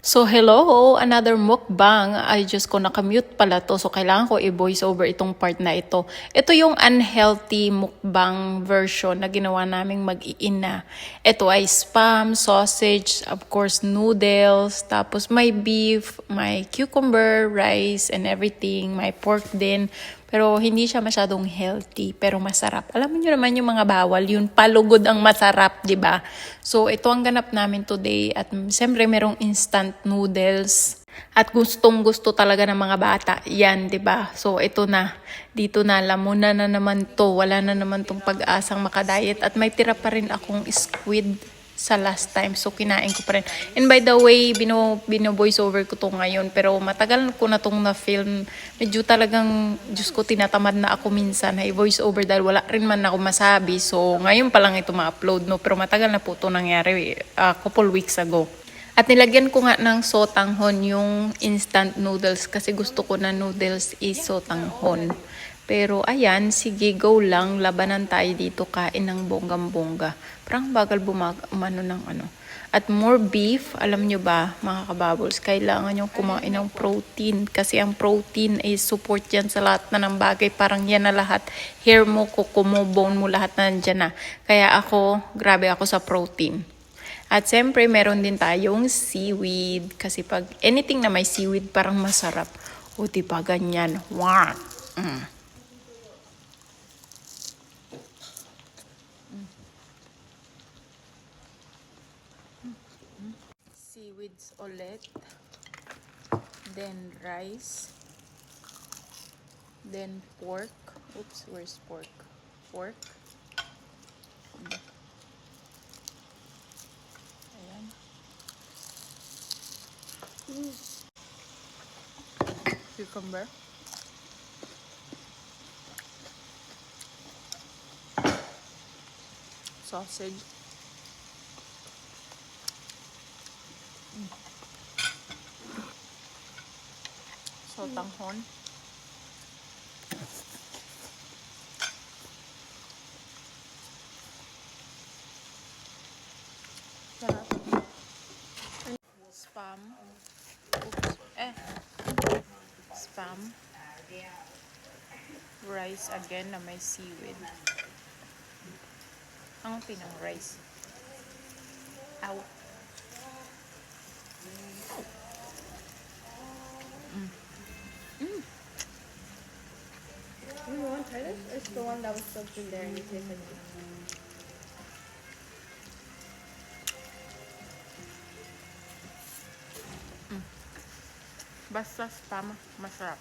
So hello, another mukbang. I just ko nakamute pala to. So kailangan ko i-voice over itong part na ito. Ito yung unhealthy mukbang version na ginawa naming mag-iina. Ito ay spam, sausage, of course noodles, tapos may beef, may cucumber, rice, and everything. May pork din. Pero hindi siya masyadong healthy, pero masarap. Alam niyo naman yung mga bawal, yun palugod ang masarap, 'di ba? So ito ang ganap namin today at siyempre merong instant noodles. At gustong-gusto talaga ng mga bata. Yan, 'di ba? So ito na. Dito na lamunan na naman 'to. Wala na naman 'tong pag-asang makadiet at may tira pa rin akong squid sa last time. So, kinain ko pa rin. And by the way, bino-voice over ko to ngayon. Pero matagal ko na tong na-film. Medyo talagang, Diyos ko, tinatamad na ako minsan na i-voice over dahil wala rin man ako masabi. So, ngayon pa lang ito ma-upload, no? Pero matagal na po ito nangyari couple weeks ago. At nilagyan ko nga ng sotanghon yung instant noodles kasi gusto ko na noodles is sotanghon. Pero ayan, sige, go lang. Labanan tayo dito, kain ng bonggang-bongga. Parang bagal umano ng ano. At more beef, alam nyo ba, mga kababols, kailangan nyo kumain ng protein. Kasi ang protein is support yan sa lahat na ng bagay. Parang yan na lahat. Hair mo, kuko mo, bone mo, lahat na nandyan na. Kaya ako, grabe ako sa protein. At siyempre, meron din tayong seaweed. Kasi pag anything na may seaweed, parang masarap. O diba, ganyan. Wow! Seaweeds ulit. Then rice. Then pork. Oops, where's pork? Pork. Ayan. Cucumber. Sausage. Sotanghon. Spam. Oops. Spam. Rice again na may seaweed. Ang pinang rice. Ow. You want to try this? It's the one that was soaked in there and you taste it. Basta spam, masarap.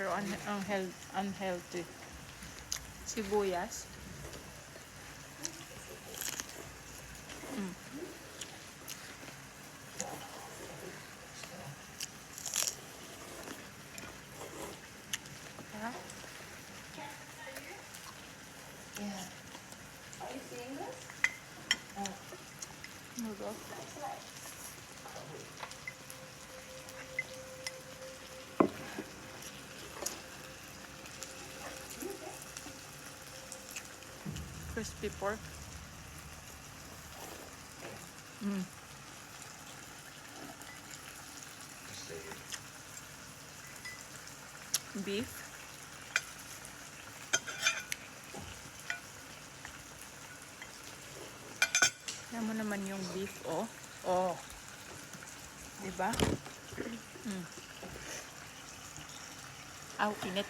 Pero unhealthy. Sibuyas. Yeah. Are you seeing this? Noodles. Crispy pork. Beef. Alam mo naman yung beef, oh. Oh. Diba? Aw, init.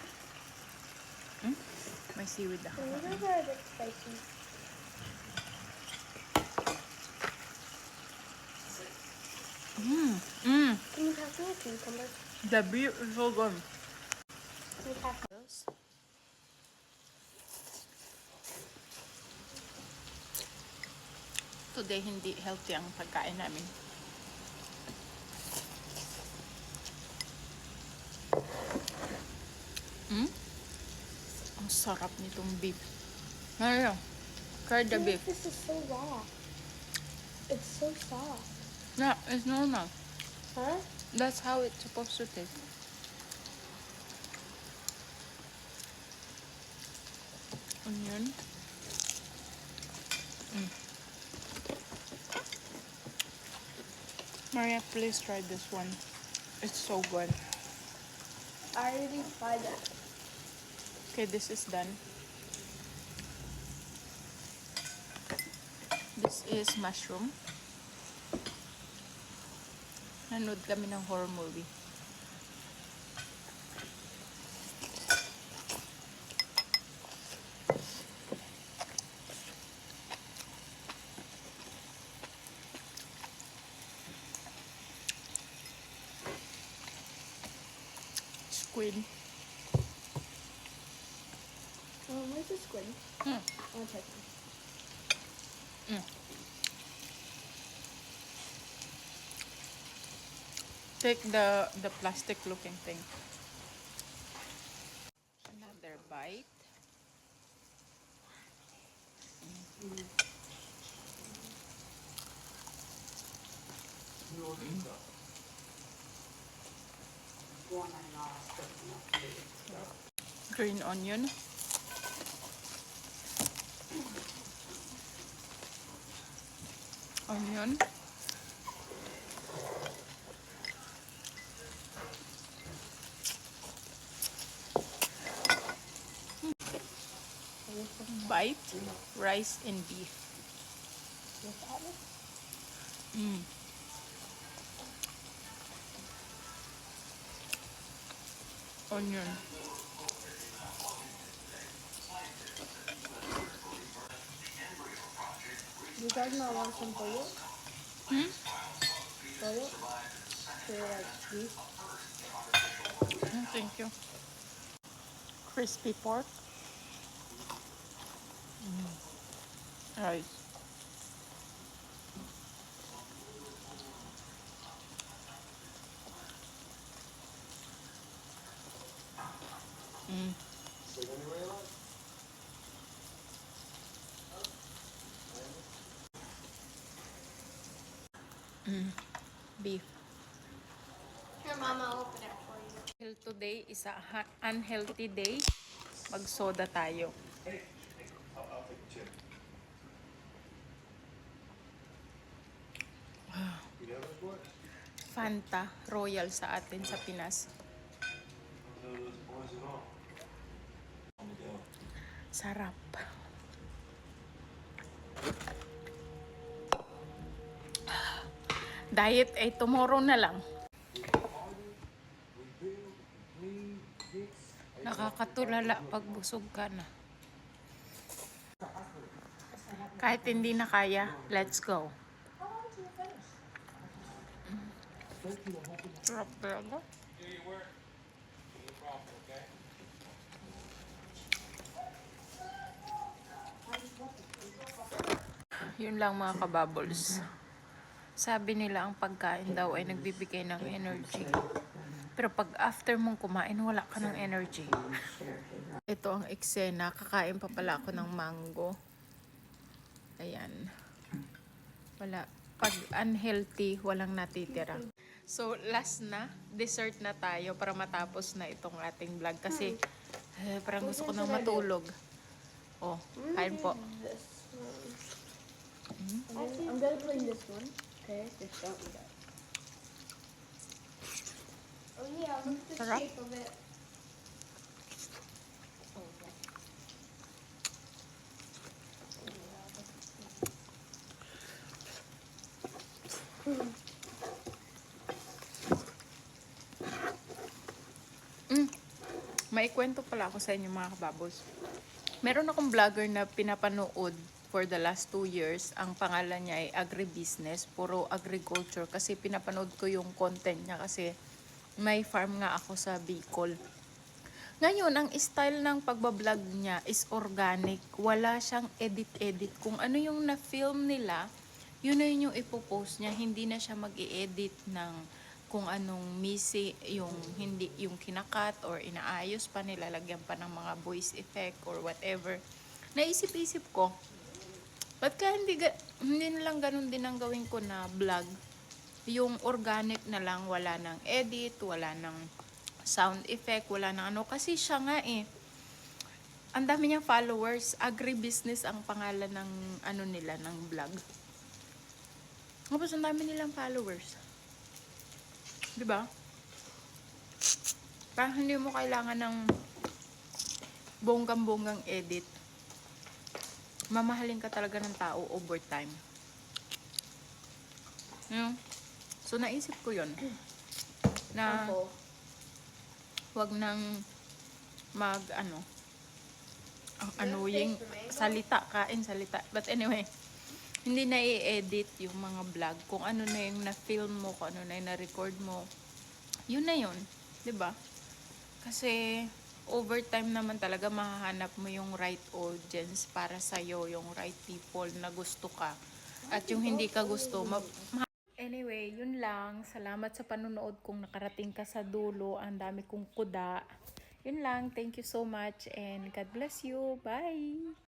May seaweed ako. These are a bit spicy. Can you pass me a cucumber? The beef is so good. Can you pass me? Today, hindi healthy ang pagkain namin. Ang sarap nitong beef. Ano? Try the beef. This is so raw. It's so soft. Yeah, it's normal. Huh? That's how it's supposed to taste. Onion. Maria, please try this one. It's so good. I already tried it. Okay, this is done. This is mushroom. Nanood kami ng horror movie. Squid. Where's the squid? Mm. I want to try some. Take the plastic looking thing. Another bite. Green onion. Onion. Bite. Rice and beef. Onion. You guys not want some toyo? Toyo? For like beef? Thank you. Crispy pork. Rice. Beef. Here, Mama, I'll open it for you. Well, today is a unhealthy day. Mag-soda tayo. I'll take a chip. You know those boys? Fanta Royal sa atin sa Pinas. Those boys at all. On the go. Sarap. Diet ay tomorrow na lang. Nakakatulala pag busog ka na. Kahit hindi na kaya, let's go. Sarap talaga. Yun lang mga kabubbles. Sabi nila ang pagkain daw ay nagbibigay ng energy. Pero pag after mong kumain, wala ka ng energy. Ito ang eksena. Kakain pa pala ako ng mango. Ayan. Wala. Pag unhealthy, walang natitira. So, last na. Dessert na tayo para matapos na itong ating vlog. Kasi, parang gusto ko nang matulog. Oh, kain po. This one. I'm gonna play this one. Okay, just don't eat it. Oh yeah, look at the Sarap. shape of it. May kwento pala ako sa inyo mga kababos. Meron akong vlogger na pinapanood for the last 2 years. Ang pangalan niya ay agribusiness, puro agriculture. Kasi pinapanood ko yung content niya kasi may farm nga ako sa Bicol. Ngayon, ang style ng pagbablog niya is organic. Wala siyang edit-edit. Kung ano yung na-film nila, yun na yun yung ipopost niya. Hindi na siya mag-i-edit ng kung anong misi, yung hindi yung kinakat or inaayos pa, nilalagyan pa ng mga voice effect or whatever. Naisip-isip ko, ba't kaya hindi na lang ganun din ang gawin ko na vlog? Yung organic na lang, wala nang edit, wala nang sound effect, wala nang ano. Kasi siya nga ang dami niyang followers. Agribusiness ang pangalan ng ano nila, ng vlog. Tapos ang dami nilang followers. Diba? Parang hindi mo kailangan ng bonggang-bonggang edit. Mamahalin ka talaga ng tao over time. So, naisip ko yun. Na, Ako. wag nang ang annoying salita, kain salita. But anyway, hindi na i-edit yung mga vlog. Kung ano na yung na-film mo, kung ano na yung na-record mo, yun na yun. 'Di ba? Kasi, overtime naman talaga mahahanap mo yung right audience para sa'yo, yung right people na gusto ka. At yung hindi ka gusto, Anyway, yun lang. Salamat sa panunood kung nakarating ka sa dulo. Ang dami kong kuda. Yun lang. Thank you so much and God bless you. Bye!